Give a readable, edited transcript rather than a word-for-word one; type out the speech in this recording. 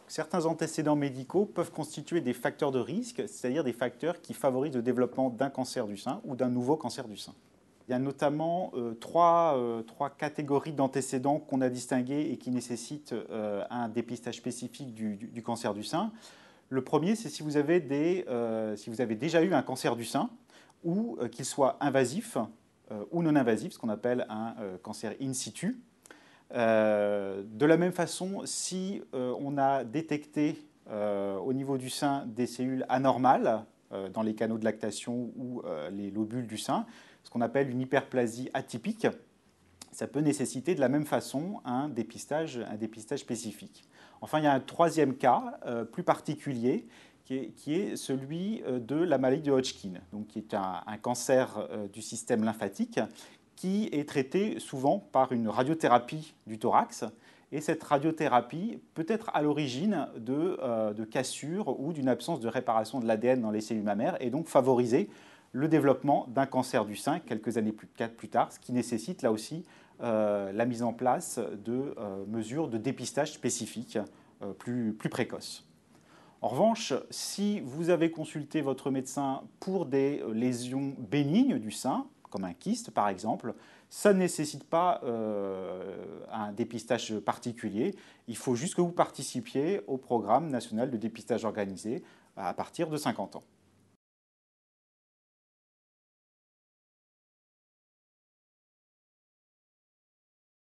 Certains antécédents médicaux peuvent constituer des facteurs de risque, c'est-à-dire des facteurs qui favorisent le développement d'un cancer du sein ou d'un nouveau cancer du sein. Il y a notamment trois catégories d'antécédents qu'on a distinguées et qui nécessitent un dépistage spécifique du cancer du sein. Le premier, c'est si vous avez déjà eu un cancer du sein, ou qu'il soit invasif ou non invasif, ce qu'on appelle un cancer in situ. De la même façon, si on a détecté au niveau du sein des cellules anormales dans les canaux de lactation ou les lobules du sein, ce qu'on appelle une hyperplasie atypique, ça peut nécessiter de la même façon un dépistage spécifique. Enfin, il y a un troisième cas plus particulier qui est celui de la maladie de Hodgkin, donc qui est un cancer du système lymphatique qui est traité souvent par une radiothérapie du thorax. Et cette radiothérapie peut être à l'origine de cassures ou d'une absence de réparation de l'ADN dans les cellules mammaires et donc favoriser le développement d'un cancer du sein quelques années plus tard, ce qui nécessite là aussi la mise en place de mesures de dépistage spécifiques plus précoces. En revanche, si vous avez consulté votre médecin pour des lésions bénignes du sein, comme un kyste par exemple, ça ne nécessite pas un dépistage particulier. Il faut juste que vous participiez au programme national de dépistage organisé à partir de 50 ans.